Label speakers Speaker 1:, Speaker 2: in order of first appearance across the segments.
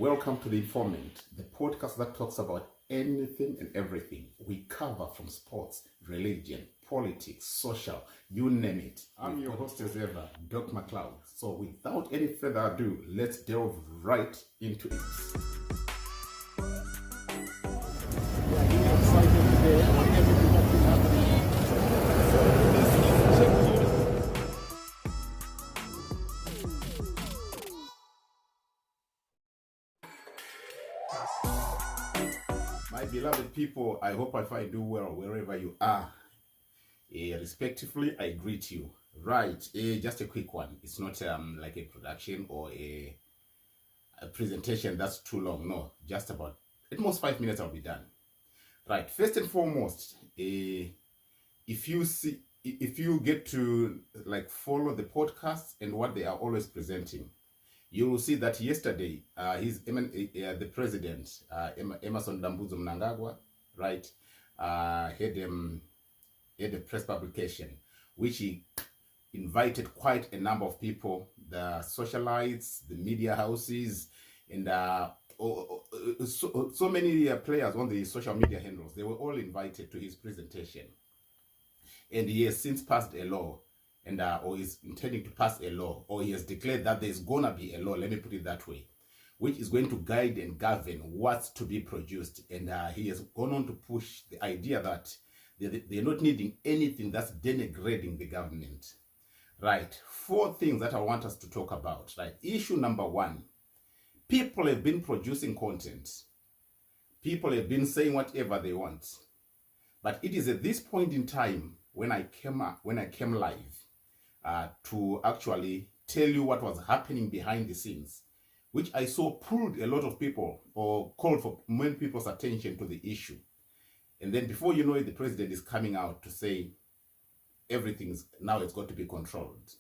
Speaker 1: Welcome to the Informant, the podcast that talks about anything and everything. We cover from sports, religion, politics, social, you name it. I'm your host as ever, Dr. McLeod. So without any further ado, let's delve right into it. My beloved people, I hope I find you well wherever you are. Respectively, I greet you. Right, just a quick one. It's not like a production or a presentation that's too long. No, just about at most 5 minutes I'll be done. Right, first and foremost, if you get to like follow the podcast and what they are always presenting, you will see that yesterday, the president, Emmerson Mnangagwa, right, had a press publication, which he invited quite a number of people, the socialites, the media houses, and so many players on the social media handles. They were all invited to his presentation. And he has since passed a law, and or is intending to pass a law, or he has declared that there's gonna be a law, let me put it that way, which is going to guide and govern what's to be produced. And he has gone on to push the idea that they're not needing anything that's denigrating the government. Right, 4 things that I want us to talk about. Right, issue number 1, people have been producing content. People have been saying whatever they want. But it is at this point in time when I came live to actually tell you what was happening behind the scenes, which I saw pulled a lot of people or called for many people's attention to the issue. And then before you know it, the president is coming out to say everything's now it's got to be controlled.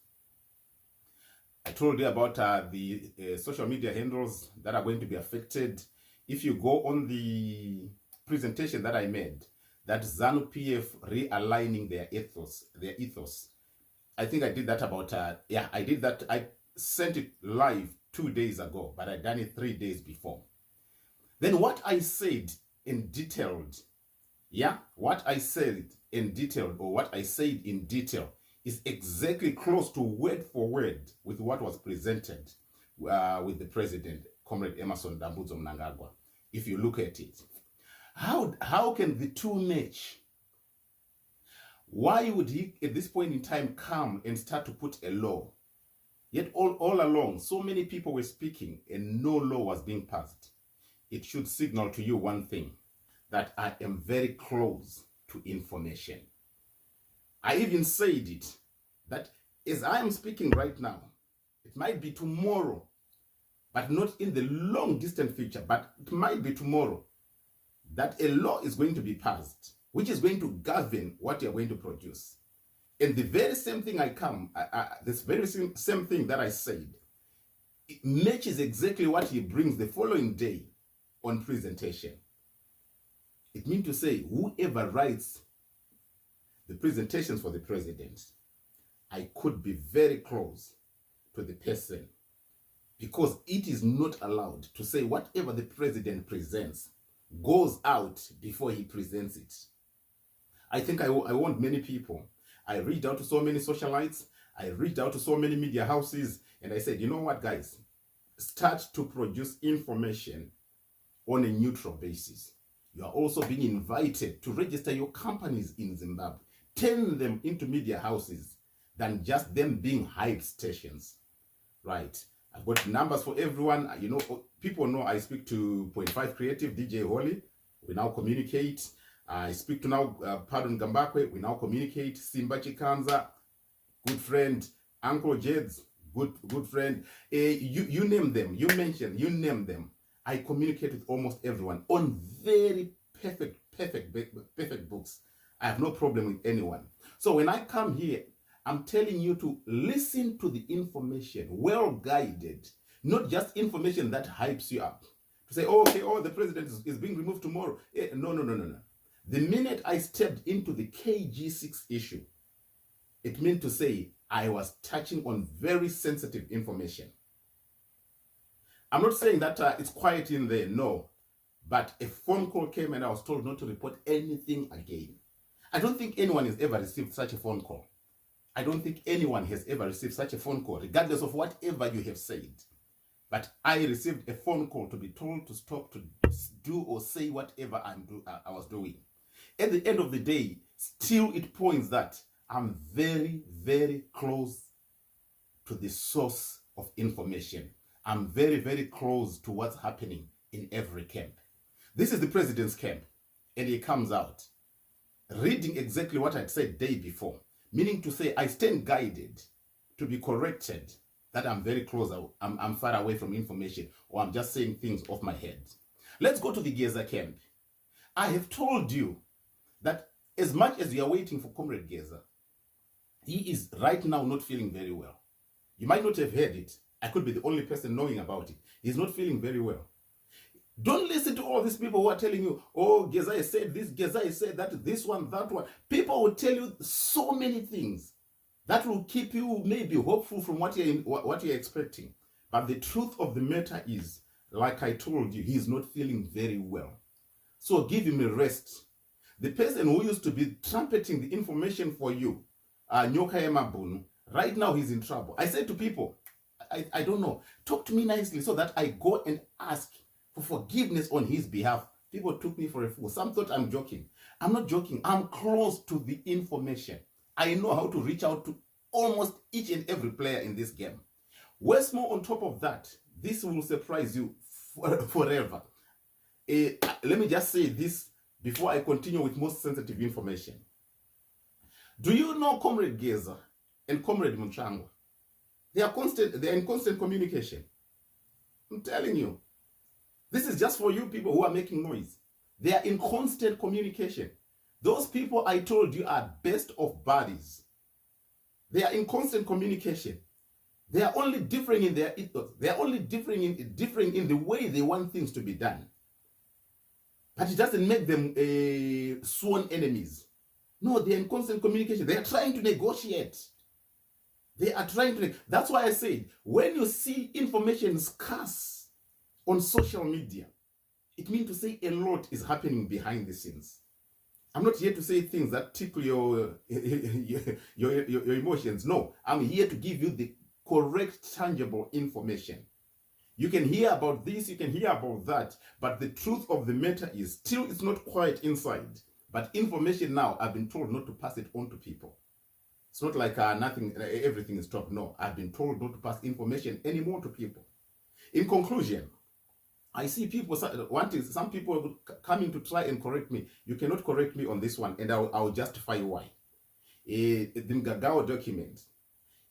Speaker 1: I told you about the social media handles that are going to be affected. If you go on the presentation that I made, that ZANU-PF realigning their ethos. I think I did that about, I did that. I sent it live 2 days ago, but I done it 3 days before. Then what I said in detailed, what I said in detail is exactly close to word for word with what was presented with the president, Comrade Emmerson Mnangagwa. If you look at it, how can the two match? Why would he at this point in time come and start to put a law? Yet all along, so many people were speaking and no law was being passed. It should signal to you one thing, that I am very close to information. I even said it, that as I am speaking right now, it might be tomorrow, but not in the long distant future, but it might be tomorrow, that a law is going to be passed, which is going to govern what you're going to produce. And the very same thing this very same thing that I said, it matches exactly what he brings the following day on presentation. It means to say, whoever writes the presentations for the president, I could be very close to the person, because it is not allowed to say whatever the president presents goes out before he presents it. I think I want many people. I reached out to so many socialites. I reached out to so many media houses, and I said, you know what, guys? Start to produce information on a neutral basis. You are also being invited to register your companies in Zimbabwe. Turn them into media houses than just them being hype stations. Right? I've got numbers for everyone. You know, people know I speak to Point 5 Creative, DJ Holly. We now communicate. I speak to now Pardon Gambakwe. We now communicate. Simba Chikanza, good friend. Uncle Jeds, good friend. You name them. You mention. You name them. I communicate with almost everyone on very perfect books. I have no problem with anyone. So when I come here, I'm telling you to listen to the information, well guided, not just information that hypes you up. To say, oh, okay, the president is being removed tomorrow. No. The minute I stepped into the KG6 issue, it meant to say I was touching on very sensitive information. I'm not saying that it's quiet in there, no. But a phone call came and I was told not to report anything again. I don't think anyone has ever received such a phone call. I don't think anyone has ever received such a phone call, regardless of whatever you have said. But I received a phone call to be told to stop to do or say whatever I was doing. At the end of the day, still it points that I'm very, very close to the source of information. I'm very, very close to what's happening in every camp. This is the president's camp, and he comes out reading exactly what I'd said day before, meaning to say I stand guided to be corrected that I'm very close, I'm far away from information, or I'm just saying things off my head. Let's go to the Geza camp. I have told you that as much as you are waiting for Comrade Geza, he is right now not feeling very well. You might not have heard it. I could be the only person knowing about it. He's not feeling very well. Don't listen to all these people who are telling you, oh, Geza said this, Geza said that, this one, that one. People will tell you so many things that will keep you maybe hopeful from what you're expecting. But the truth of the matter is, like I told you, he's not feeling very well. So give him a rest. The person who used to be trumpeting the information for you, Nyoka Yemabunu, right now he's in trouble. I said to people, I don't know, talk to me nicely so that I go and ask for forgiveness on his behalf. People took me for a fool. Some thought I'm joking. I'm not joking. I'm close to the information. I know how to reach out to almost each and every player in this game. What's more, on top of that, this will surprise you forever. Let me just say this before I continue with most sensitive information. Do you know Comrade Geza and Comrade Mnangagwa? They are in constant communication. I'm telling you. This is just for you people who are making noise. They are in constant communication. Those people I told you are best of buddies. They are in constant communication. They are only differing in their ethos. They are only differing in the way they want things to be done. But it doesn't make them sworn enemies. No, they are in constant communication. They are trying to negotiate. They are trying to. That's why I said, when you see information scarce on social media, it means to say a lot is happening behind the scenes. I'm not here to say things that tickle your emotions. No, I'm here to give you the correct, tangible information. You can hear about this, you can hear about that, but the truth of the matter is still it's not quite inside. But information now, I've been told not to pass it on to people. It's not like everything is stopped. No, I've been told not to pass information anymore to people. In conclusion, I see people some people coming to try and correct me. You cannot correct me on this one, and I'll justify why. The Mnangagwa document,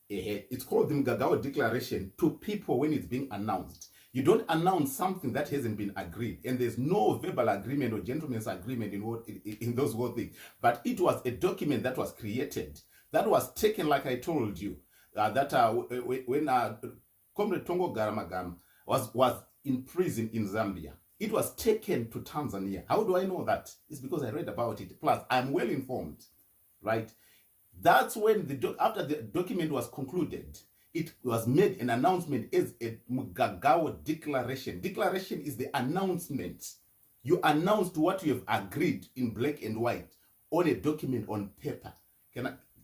Speaker 1: it's called the Mnangagwa Declaration to people when it's being announced. You don't announce something that hasn't been agreed, and there's no verbal agreement or gentleman's agreement in those whole things. But it was a document that was created, that was taken, like I told you, when Comrade Tongo Garamagam was in prison in Zambia. It was taken to Tanzania. How do I know that? It's because I read about it. Plus, I'm well informed, right? That's when after the document was concluded, it was made an announcement as a Mnangagwa Declaration. Declaration is the announcement. You announced what you have agreed in black and white on a document on paper.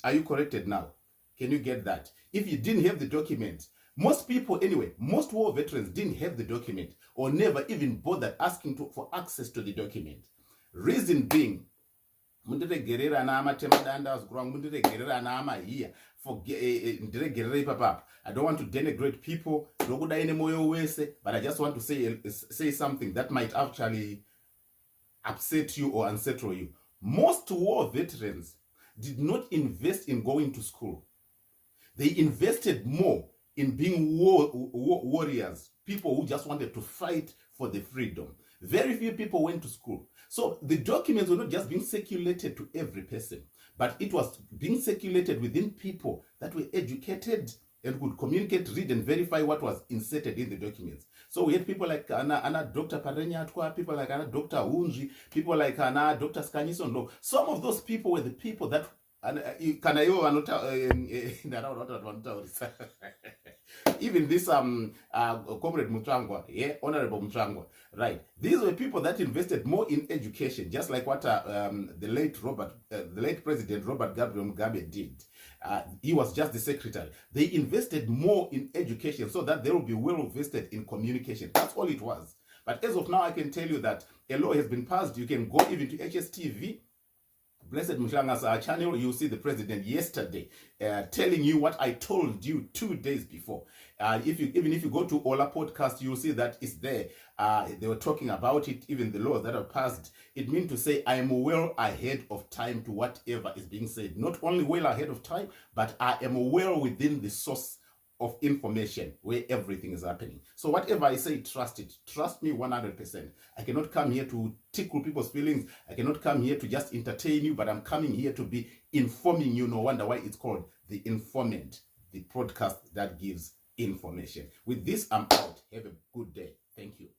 Speaker 1: Are you corrected now? Can you get that? If you didn't have the document, most people anyway, most war veterans didn't have the document or never even bothered asking for access to the document. Reason being, I don't want to denigrate people, but I just want to say something that might actually upset you or unsettle you. Most war veterans did not invest in going to school. They invested more in being warriors, people who just wanted to fight for the freedom. Very few people went to school. So the documents were not just being circulated to every person, but it was being circulated within people that were educated and could communicate, read, and verify what was inserted in the documents. So we had people like Anna Dr. Parenya, people like Anna Dr. Unji, people like Anna Dr. Skanisondo. Some of those people were the people that Even this Comrade Mnangagwa, yeah, Honorable Mnangagwa, right? These were people that invested more in education, just like what the late President Robert Gabriel Mugabe did. He was just the secretary. They invested more in education so that they will be well invested in communication. That's all it was. But as of now, I can tell you that a law has been passed. You can go even to HSTV, Blessed Mshanga's channel, you see the president yesterday telling you what I told you 2 days before. Even if you go to Ola podcast, you'll see that it's there. They were talking about it, even the laws that are passed. It means to say I am well ahead of time to whatever is being said. Not only well ahead of time, but I am well within the source of information where everything is happening. So whatever I say, trust it. Trust me 100%. I cannot come here to tickle people's feelings. I cannot come here to just entertain you, but I'm coming here to be informing you. No wonder why it's called The Informant, the podcast that gives information. With this, I'm out. Have a good day. Thank you.